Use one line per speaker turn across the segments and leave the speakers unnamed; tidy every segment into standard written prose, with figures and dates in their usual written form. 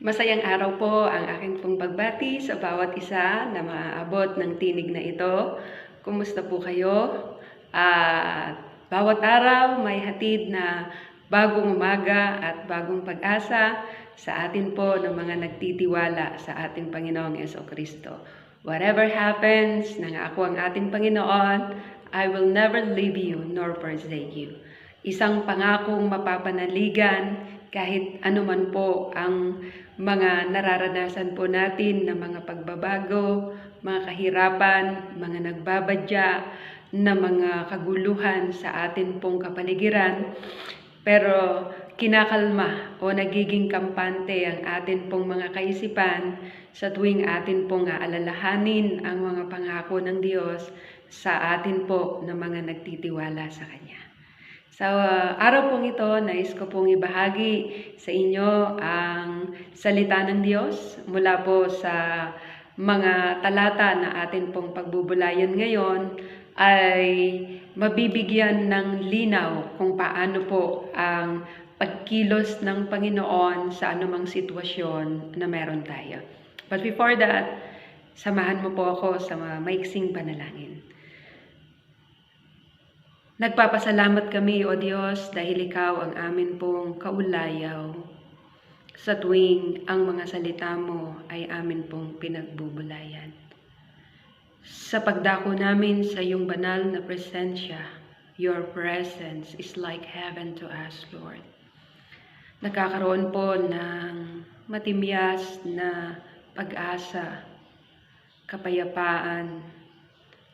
Masayang araw po ang aking pong pagbati sa bawat isa na maaabot ng tinig na ito. Kumusta po kayo? At bawat araw may hatid na bagong umaga at bagong pag-asa sa atin po ng mga nagtitiwala sa ating Panginoong Jesucristo. Whatever happens, nangako ang ating Panginoon, I will never leave you nor forsake you. Isang pangakong mapapanaligan kahit anuman po ang mga nararanasan po natin na mga pagbabago, mga kahirapan, mga nagbabadya, na mga kaguluhan sa atin pong kapaligiran. Pero kinakalma o nagiging kampante ang atin pong mga kaisipan sa tuwing atin pong aalalahanin ang mga pangako ng Diyos sa atin po na mga nagtitiwala sa Kanya. Sa araw pong ito, nais ko pong ibahagi sa inyo ang salita ng Diyos mula po sa mga talata na atin pong pagbubulayan ngayon ay mabibigyan ng linaw kung paano po ang pagkilos ng Panginoon sa anumang sitwasyon na meron tayo. But before that, samahan mo po ako sa maiksing panalangin. Nagpapasalamat kami, O Diyos, dahil Ikaw ang amin pong kaulayaw sa tuwing ang mga salita mo ay amin pong pinagbubulayan. Sa pagdako namin sa iyong banal na presensya, your presence is like heaven to us, Lord. Nakakaroon po ng matimyas na pag-asa, kapayapaan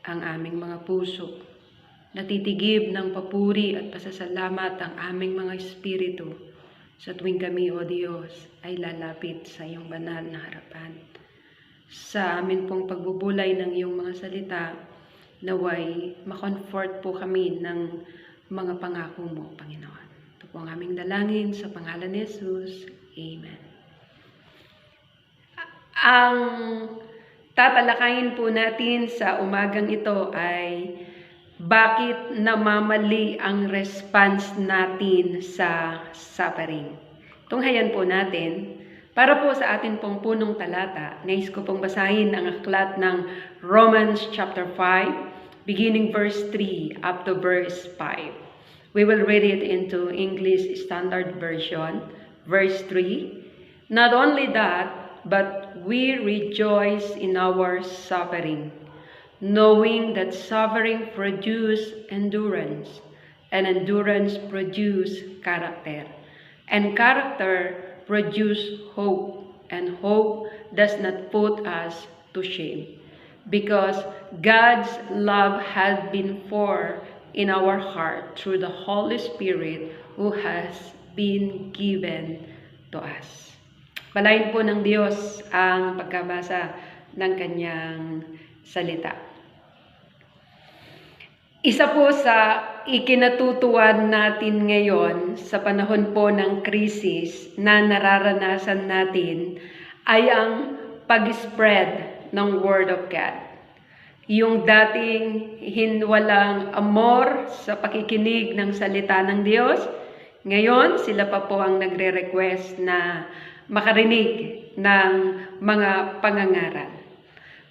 ang aming mga puso. Natitigib ng papuri at pasasalamat ang aming mga espiritu sa tuwing kami, O Diyos, ay lalapit sa iyong banal na harapan. Sa amin pong pagbubulay ng iyong mga salita, naway makomfort po kami ng mga pangako mo, Panginoon. Ito po ang aming dalangin sa pangalan ni Jesus. Amen. Ang tatalakayin po natin sa umagang ito ay bakit namamali ang response natin sa suffering. Tunghayan po natin, para po sa atin pong punong talata, nais ko pong basahin ang aklat ng Romans chapter 5, beginning verse 3 up to verse 5. We will read it into English Standard Version, verse 3. Not only that, but we rejoice in our suffering, knowing that suffering produces endurance, and endurance produces character, and character produces hope, and hope does not put us to shame, because God's love has been poured in our heart through the Holy Spirit who has been given to us. Palain po ng Diyos ang pagkabasa ng kanyang salita. Isa po sa ikinatutuwan natin ngayon sa panahon po ng krisis na nararanasan natin ay ang pag-spread ng Word of God. Yung dating walang amor sa pakikinig ng salita ng Diyos, ngayon sila pa po ang nagre-request na makarinig ng mga pangangaral.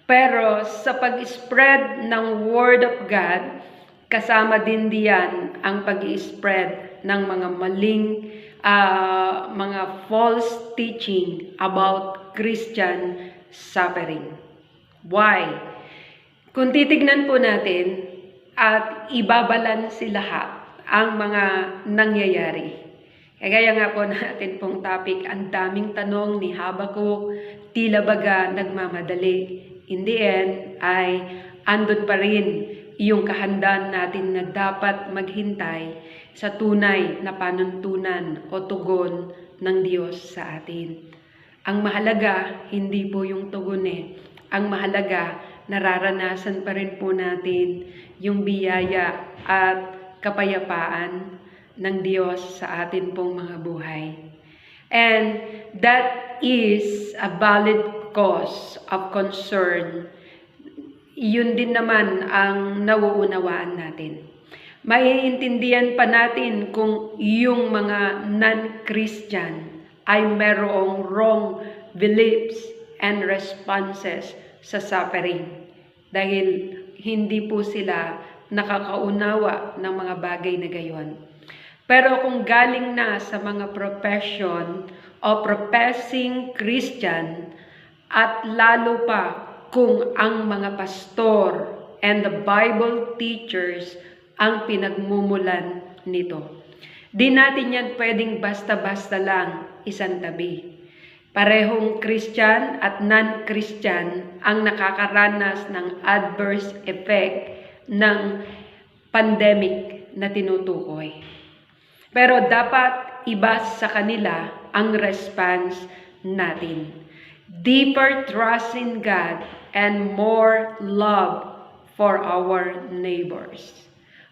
Pero sa pag-spread ng Word of God, kasama din diyan ang pag-i-spread ng mga maling, mga false teaching about Christian suffering. Why? Kung titignan po natin at ibabalanse lahat ang mga nangyayari. Kagaya nga po natin pong topic, ang daming tanong ni Habakuk, tila baga nagmamadali. In the end ay andun pa rin yung kahandaan natin na dapat maghintay sa tunay na panuntunan o tugon ng Diyos sa atin. Ang mahalaga, hindi po yung tugon Ang mahalaga, nararanasan pa rin po natin yung biyaya at kapayapaan ng Diyos sa atin pong mga buhay. And that is a valid cause of concern. Yun din naman ang nauunawaan natin. Maiintindihan pa natin kung yung mga non-Christian ay merong wrong beliefs and responses sa suffering. Dahil hindi po sila nakakaunawa ng mga bagay na gayon. Pero kung galing na sa mga profession o professing Christian, at lalo pa kung ang mga pastor and the Bible teachers ang pinagmumulan nito, di natin yan pwedeng basta-basta lang isantabi. Parehong Christian at non-Christian ang nakakaranas ng adverse effect ng pandemic na tinutukoy. Pero dapat iba sa kanila ang response natin. Deeper trust in God and more love for our neighbors.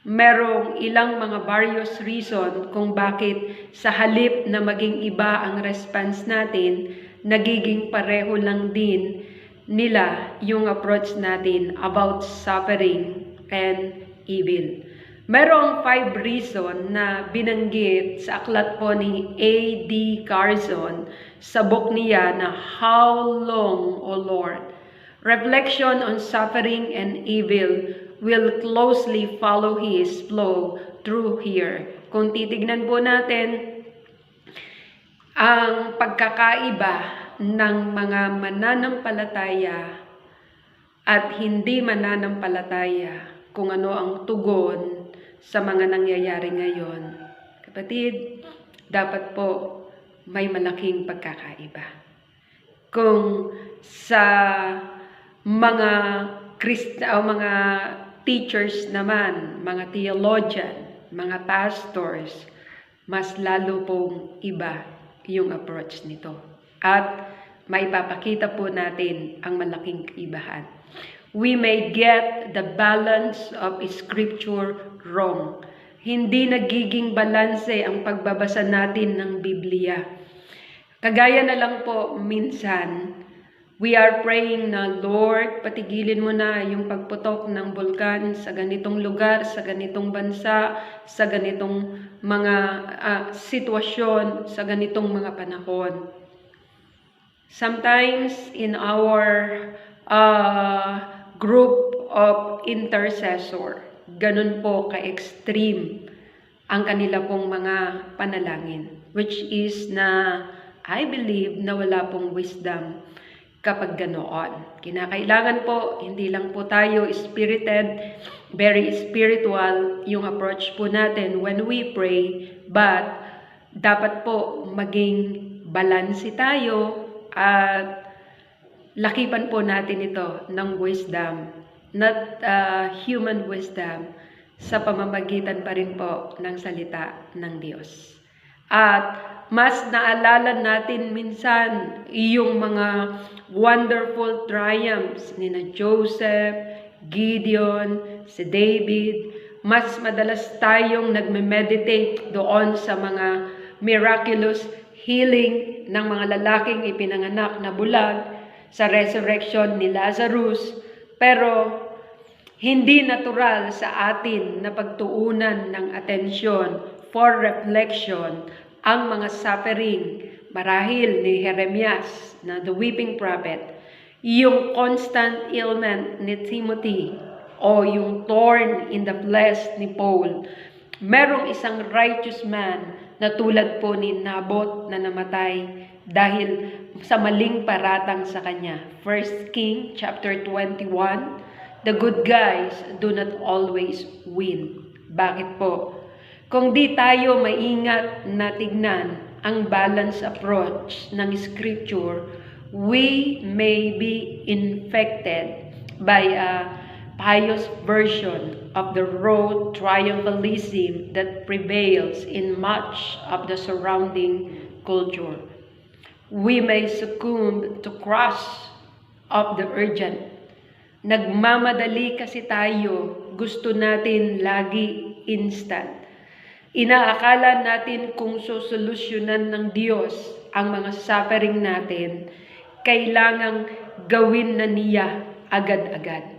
Merong ilang mga various reason kung bakit sa halip na maging iba ang response natin, nagiging pareho lang din nila yung approach natin about suffering and evil. Merong 5 reason na binanggit sa aklat po ni A.D. Carson sa book niya na How Long, O Lord? Reflection on suffering and evil will closely follow his flow through here. Kung titignan po natin ang pagkakaiba ng mga mananampalataya at hindi mananampalataya, kung ano ang tugon sa mga nangyayari ngayon. Kapatid, dapat po may malaking pagkakaiba. Kung sa mga mga teachers naman, mga theologian, mga pastors, mas lalo pong iba yung approach nito. At may papakita po natin ang malaking kaibahan. We may get the balance of Scripture wrong. Hindi nagiging balanse ang pagbabasa natin ng Biblia. Kagaya na lang po minsan, we are praying na, Lord, patigilin mo na yung pagputok ng bulkan sa ganitong lugar, sa ganitong bansa, sa ganitong mga sitwasyon, sa ganitong mga panahon. Sometimes in our group of intercessor, ganun po ka-extreme ang kanila pong mga panalangin, which is na I believe na wala pong wisdom kapag ganoon. Kinakailangan po, hindi lang po tayo spirited, very spiritual yung approach po natin when we pray, but dapat po maging balanse tayo at lakipan po natin ito ng wisdom, not human wisdom, sa pamamagitan pa rin po ng salita ng Diyos. At mas naalala natin minsan yung mga wonderful triumphs ni na Joseph, Gideon, si David. Mas madalas tayong nagme-meditate doon sa mga miraculous healing ng mga lalaking ipinanganak na bulag, sa resurrection ni Lazarus, pero hindi natural sa atin na pagtuunan ng atensyon for reflection ang mga suffering marahil ni Jeremias na the weeping prophet, yung constant ailment ni Timothy o yung thorn in the flesh ni Paul. Merong isang righteous man na tulad po ni Nabot na namatay dahil sa maling paratang sa kanya. 1 King chapter 21, the good guys do not always win. Bakit po? Kung di tayo maingat na tignan ang balance approach ng Scripture, we may be infected by a pious version of the raw triumphalism that prevails in much of the surrounding culture. We may succumb to crush of the urgent. Nagmamadali kasi tayo, gusto natin lagi instant. Inaakala natin kung sosolusyonan ng Diyos ang mga suffering natin, kailangang gawin na niya agad-agad.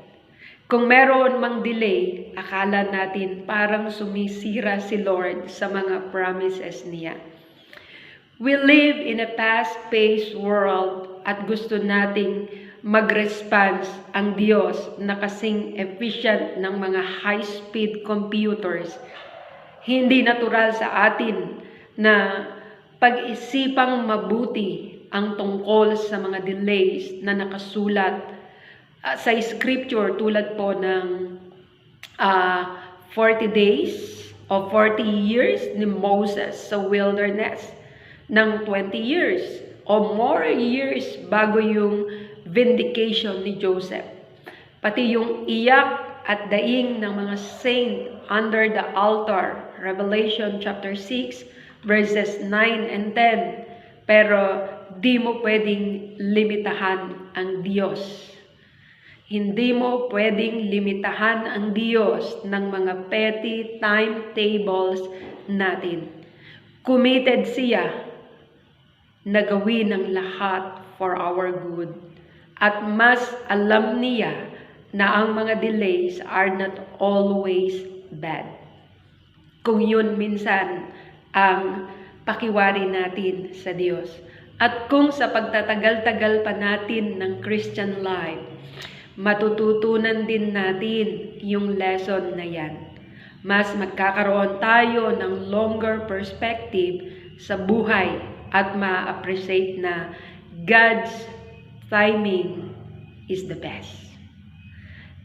Kung meron mang delay, akala natin parang sumisira si Lord sa mga promises niya. We live in a fast-paced world at gusto nating mag-response ang Diyos na kasing efficient ng mga high-speed computers. Hindi natural sa atin na pag-isipang mabuti ang tungkol sa mga delays na nakasulat sa scripture tulad po ng 40 days o 40 years ni Moses sa wilderness, ng 20 years o more years bago yung vindication ni Joseph. Pati yung iyak at daing ng mga saint under the altar, Revelation chapter 6 verses 9 and 10. Pero di mo pwedeng limitahan ang Diyos. Hindi mo pwedeng limitahan ang Diyos ng mga petty timetables natin. Committed siya na gawin ang lahat for our good. At mas alam niya na ang mga delays are not always bad. Kung yun minsan ang pakiwari natin sa Diyos. At kung sa pagtatagal-tagal pa natin ng Christian life, matututunan din natin yung lesson na yan. Mas magkakaroon tayo ng longer perspective sa buhay at ma-appreciate na God's timing is the best.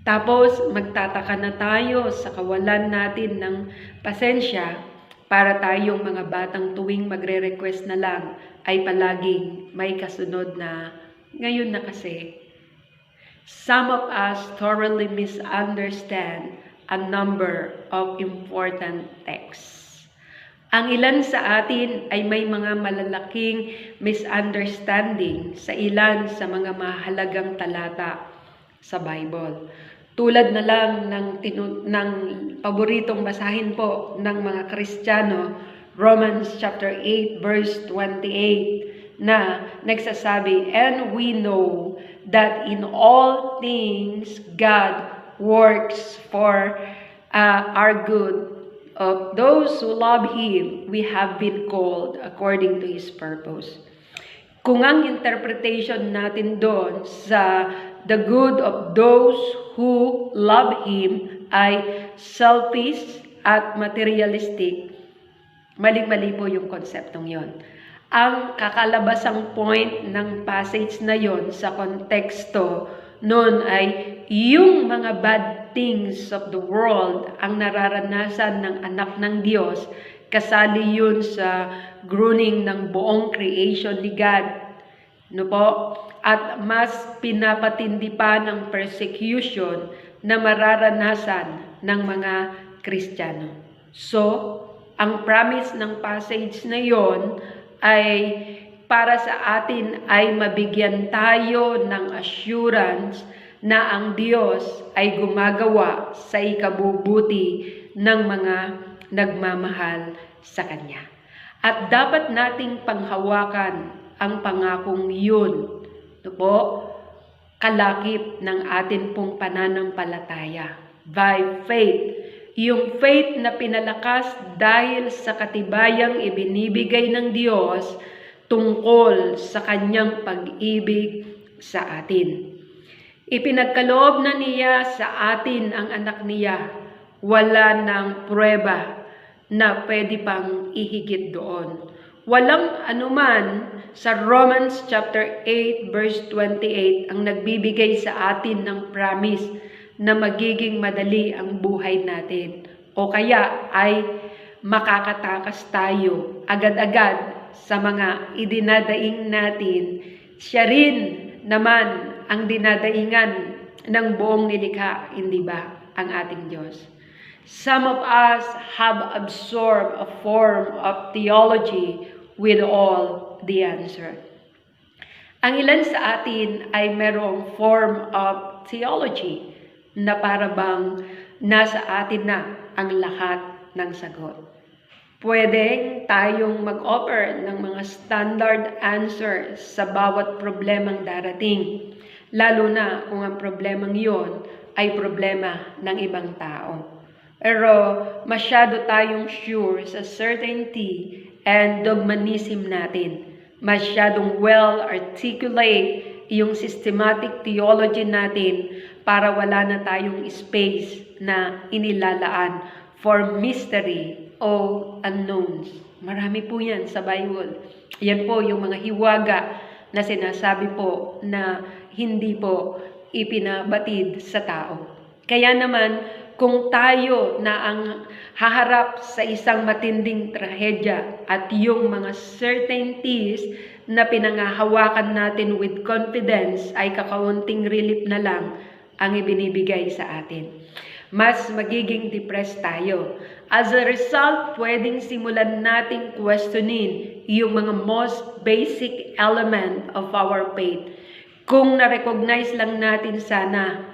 Tapos magtataka na tayo sa kawalan natin ng pasensya para tayong mga batang tuwing magre-request na lang ay palaging may kasunod na ngayon na kasi. Some of us thoroughly misunderstand a number of important texts. Ang ilan sa atin ay may mga malalaking misunderstanding sa ilan sa mga mahalagang talata sa Bible. Tulad na lang ng paboritong basahin po ng mga Kristiyano, Romans chapter 8 verse 28 na nagsasabi, "And we know that in all things God works for our good of those who love Him, we have been called according to His purpose." Kung ang interpretation natin doon sa the good of those who love Him ay selfish at materialistic, mali-mali po yung konseptong yon. Ang kakalabasang point ng passage na yon sa konteksto noon ay yung mga bad things of the world ang nararanasan ng anak ng Diyos, kasali yun sa groaning ng buong creation ni God. No po? At mas pinapatindi pa ng persecution na mararanasan ng mga Kristiyano. So, ang promise ng passage na yon ay para sa atin ay mabigyan tayo ng assurance na ang Diyos ay gumagawa sa ikabubuti ng mga nagmamahal sa Kanya. At dapat nating panghawakan ang pangakong yun. Ito po, kalakip ng atin pong pananampalataya. By faith. Yung faith na pinalakas dahil sa katibayang ibinibigay ng Diyos tungkol sa Kanyang pag-ibig sa atin. Ipinagkaloob na niya sa atin ang anak niya. Wala ng pruweba na pwede pang ihigit doon. Walang anuman sa Romans chapter 8 verse 28 ang nagbibigay sa atin ng promise na magiging madali ang buhay natin. O kaya ay makakatakas tayo agad-agad sa mga idinadaing natin. Siya rin naman ang dinadaingan ng buong nilikha, hindi ba, ang ating Diyos. Some of us have absorbed a form of theology with all the answer. Ang ilan sa atin ay merong form of theology na para bang nasa atin na ang lahat ng sagot. Pwedeng tayong mag-offer ng mga standard answers sa bawat problemang darating, lalo na kung ang problemang yon ay problema ng ibang tao. Pero masyado tayong sure sa certainty and dogmanism natin. Masyadong well-articulate yung systematic theology natin para wala na tayong space na inilalaan for mystery o unknowns. Marami po yan sa Bible. Yan po yung mga hiwaga na sinasabi po na hindi po ipinabatid sa tao. Kaya naman, kung tayo na ang haharap sa isang matinding trahedya at yung mga certainties na pinangahawakan natin with confidence ay kakaunting relief na lang ang ibinibigay sa atin. Mas magiging depressed tayo. As a result, pwedeng simulan nating questionin yung mga most basic element of our faith. Kung na-recognize lang natin sana,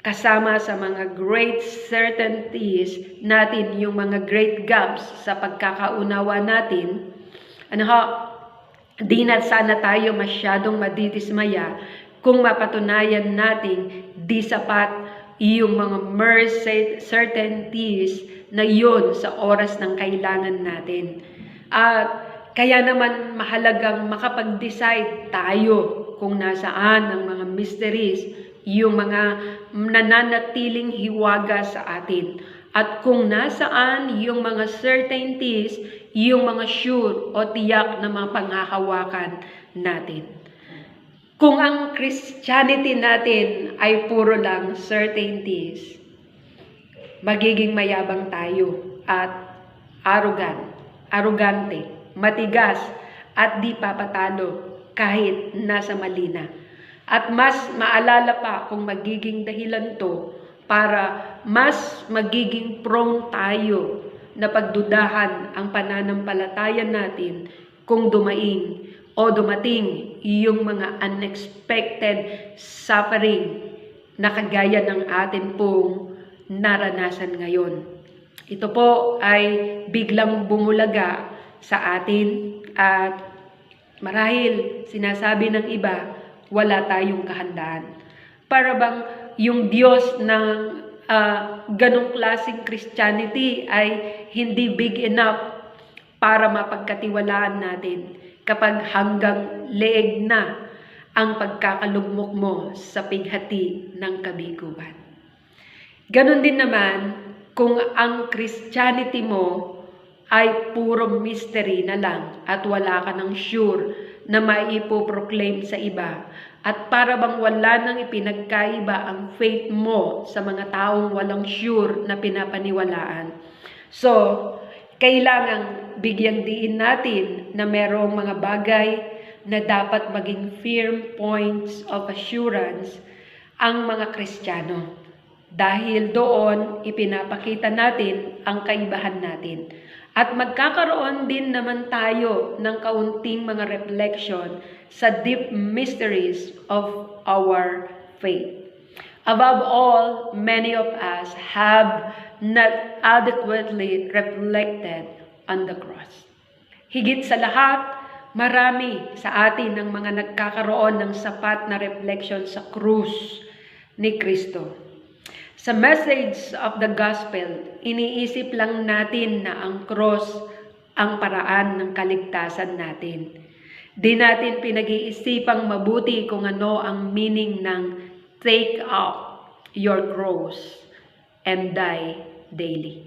kasama sa mga great certainties natin, yung mga great gaps sa pagkakaunawa natin, di na sana tayo masyadong madidismaya kung mapatunayan nating di sapat yung mga mere certainties na yun sa oras ng kailangan natin. At kaya naman mahalagang makapag-decide tayo kung nasaan ang mga mysteries, yung mga nananatiling hiwaga sa atin. At kung nasaan yung mga certainties, yung mga sure o tiyak na mga panghahawakan natin. Kung ang Christianity natin ay puro lang certainties, magiging mayabang tayo at arrogante, matigas at di papatalo kahit nasa mali na. At mas maalala pa kung magiging dahilan to para mas magiging prone tayo na pagdudahan ang pananampalataya natin kung dumating yung mga unexpected suffering na kagaya ng atin pong naranasan ngayon. Ito po ay biglang bumulaga sa atin at marahil sinasabi ng iba, wala tayong kahandaan. Para bang yung Diyos ng ganong klaseng Christianity ay hindi big enough para mapagkatiwalaan natin kapag hanggang leeg na ang pagkakalugmok mo sa pighati ng kabiguan. Ganon din naman kung ang Christianity mo ay puro mystery na lang at wala ka ng sure na maipoproclaim sa iba at para bang wala nang ipinagkaiba ang faith mo sa mga taong walang sure na pinapaniwalaan. So, kailangang bigyang diin natin na merong mga bagay na dapat maging firm points of assurance ang mga Kristiyano. Dahil doon, ipinapakita natin ang kaibahan natin. At magkakaroon din naman tayo ng kaunting mga reflection sa deep mysteries of our faith. Above all, many of us have not adequately reflected on the cross. Higit sa lahat, marami sa atin ang mga nagkakaroon ng sapat na reflection sa krus ni Kristo. Sa message of the gospel, iniisip lang natin na ang cross ang paraan ng kaligtasan natin. Di natin pinag-iisipang mabuti kung ano ang meaning ng take up your cross and die daily.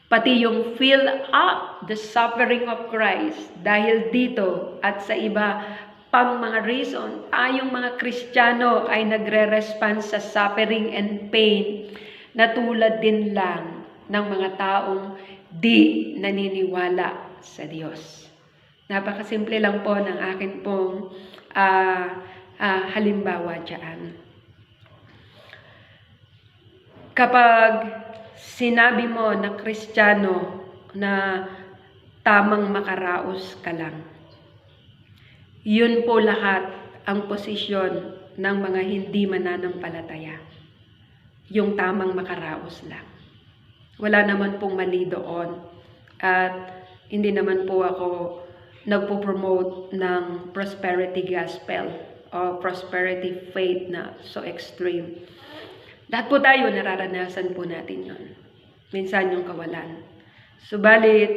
Pati yung fill up the suffering of Christ. Dahil dito at sa iba pang mga reason, tayong mga Kristiyano ay nagre-respond sa suffering and pain na tulad din lang ng mga taong di naniniwala sa Diyos. Napakasimple lang po ng akin pong halimbawa dyan. Kapag sinabi mo na Kristiyano na tamang makaraos ka lang, yun po lahat ang posisyon ng mga hindi mananampalataya. Yung tamang makaraos lang. Wala naman pong mali doon. At hindi naman po ako nagpo-promote ng prosperity gospel o prosperity faith na so extreme. Lahat po tayo, nararanasan po natin yun. Minsan yung kawalan. Subalit,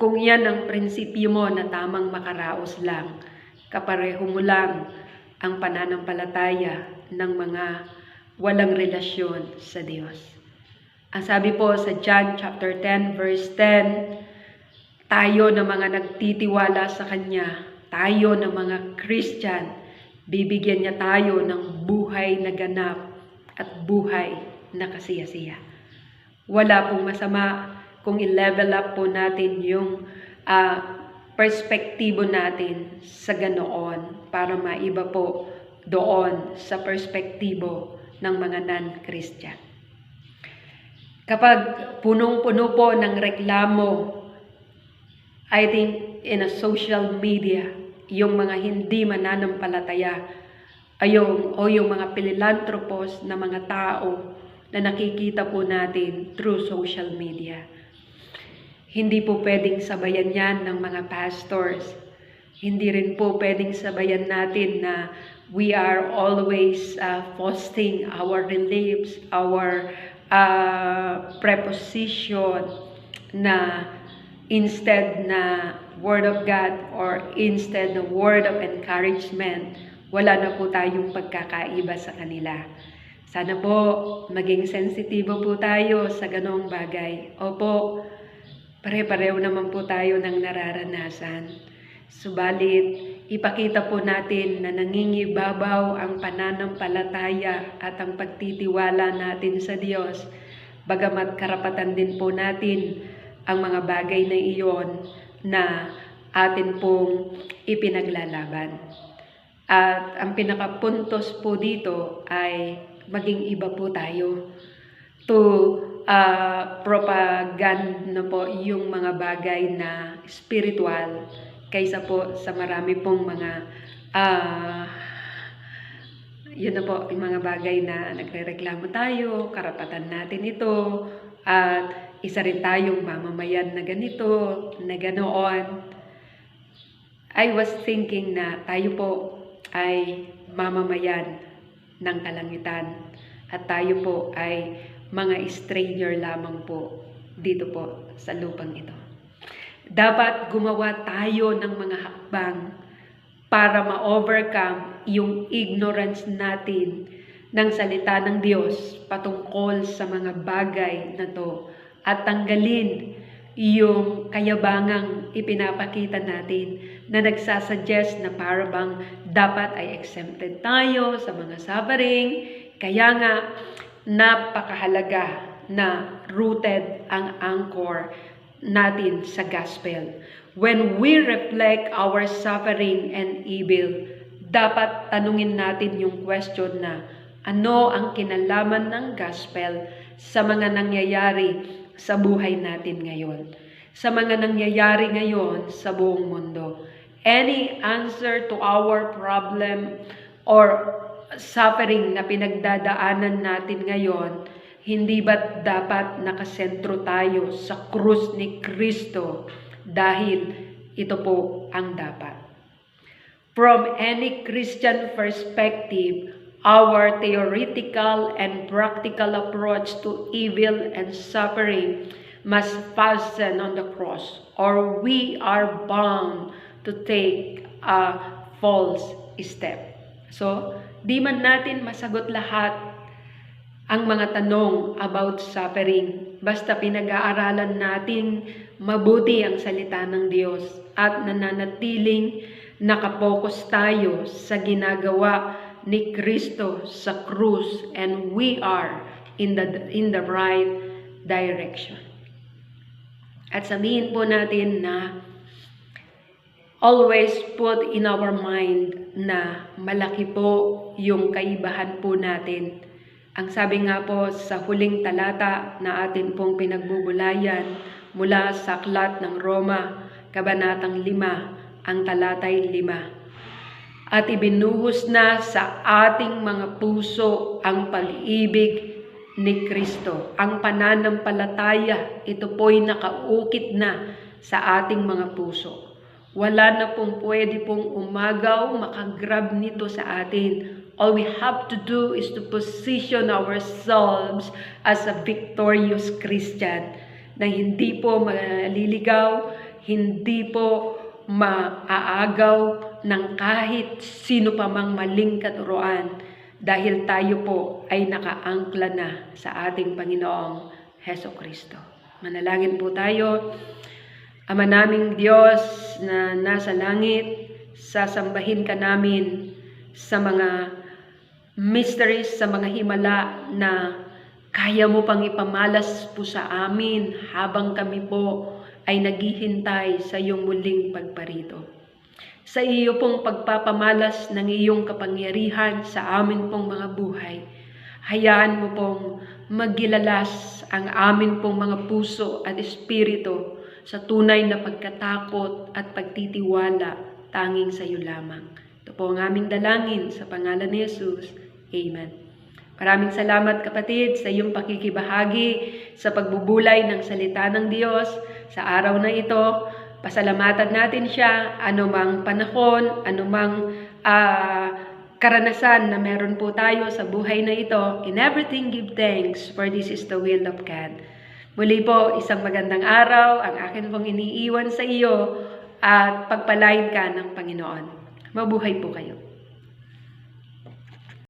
Kung yan ang prinsipyo mo na tamang makaraos lang, kapareho mo lang ang pananampalataya ng mga walang relasyon sa Diyos. Ang sabi po sa John chapter 10 verse 10, tayo na mga nagtitiwala sa Kanya, tayo na mga Christian, bibigyan niya tayo ng buhay na ganap at buhay na kasiyasiya. Wala pong masama kung i-level up po natin yung perspektibo natin sa ganoon para maiba po doon sa perspektibo ng mga non-Christian. Kapag punong-puno po ng reklamo, I think in a social media, yung mga hindi mananampalataya o yung mga pililantropos na mga tao na nakikita po natin through social media. Hindi po pwedeng sabayan yan ng mga pastors. Hindi rin po pwedeng sabayan natin na we are always posting our reliefs, our preposition na instead na word of God or instead na word of encouragement, wala na po tayong pagkakaiba sa kanila. Sana po maging sensitibo po tayo sa ganong bagay. Opo, pare-pareho naman po tayo ng nararanasan. Subalit, ipakita po natin na nangingibabaw ang pananampalataya at ang pagtitiwala natin sa Diyos. Bagamat karapatan din po natin ang mga bagay na iyon na atin pong ipinaglalaban. At ang pinakapuntos po dito ay maging iba po tayo to propaganda po yung mga bagay na spiritual kaysa po sa marami pong mga yun na po, yung mga bagay na nagrereklamo tayo, karapatan natin ito, at isa rin tayong mamamayan na ganito, na ganoon. I was thinking na tayo po ay mamamayan ng kalangitan at tayo po ay mga stranger lamang po dito po sa lupang ito. Dapat gumawa tayo ng mga hakbang para ma-overcome yung ignorance natin ng salita ng Diyos patungkol sa mga bagay na to at tanggalin yung kayabangang ipinapakita natin na nagsasuggest na parang dapat ay exempted tayo sa mga suffering. Kaya nga, napakahalaga na rooted ang anchor natin sa gospel. When we reflect our suffering and evil, dapat tanungin natin yung question na ano ang kinalaman ng gospel sa mga nangyayari sa buhay natin ngayon, sa mga nangyayari ngayon sa buong mundo. Any answer to our problem or suffering na pinagdadaanan natin ngayon, hindi ba't dapat nakasentro tayo sa krus ni Kristo dahil ito po ang dapat. From any Christian perspective, our theoretical and practical approach to evil and suffering must fasten on the cross, or we are bound to take a false step. So, di man natin masagot lahat ang mga tanong about suffering, basta pinag-aaralan natin mabuti ang salita ng Diyos at nananatiling nakapokus tayo sa ginagawa ni Kristo sa krus, and we are in the right direction. At sabihin po natin na always put in our mind na malaki po yung kaibahan po natin. Ang sabi nga po sa huling talata na atin pong pinagbubulayan mula sa Aklat ng Roma, Kabanatang 5, ang talatay 5. At ibinuhos na sa ating mga puso ang pag-ibig ni Kristo. Ang pananampalataya, ito po'y nakaukit na sa ating mga puso. Wala na pong pwede pong umagaw, makagrab nito sa atin. All we have to do is to position ourselves as a victorious Christian na hindi po maliligaw, hindi po maaagaw ng kahit sino pa mang maling katuruan dahil tayo po ay nakaangkla na sa ating Panginoong Heso Kristo. Manalangin po tayo. Ama naming Diyos na nasa langit, sasambahin ka namin sa mga mysteries, sa mga himala na kaya mo pang ipamalas po sa amin habang kami po ay naghihintay sa iyong muling pagparito. Sa iyo pong pagpapamalas ng iyong kapangyarihan sa amin pong mga buhay, hayaan mo pong maggilalas ang amin pong mga puso at espiritu sa tunay na pagkatakot at pagtitiwala tanging sa iyo lamang. Ito po ang aming dalangin sa pangalan ni Jesus. Amen. Maraming salamat kapatid sa iyong pakikibahagi sa pagbubulay ng salita ng Diyos sa araw na ito. Pasalamatan natin siya anumang panahon, anumang karanasan na meron po tayo sa buhay na ito. In everything give thanks, for this is the will of God. Muli po, isang magandang araw ang akin pong iniiwan sa iyo at pagpalain ka ng Panginoon. Mabuhay po kayo.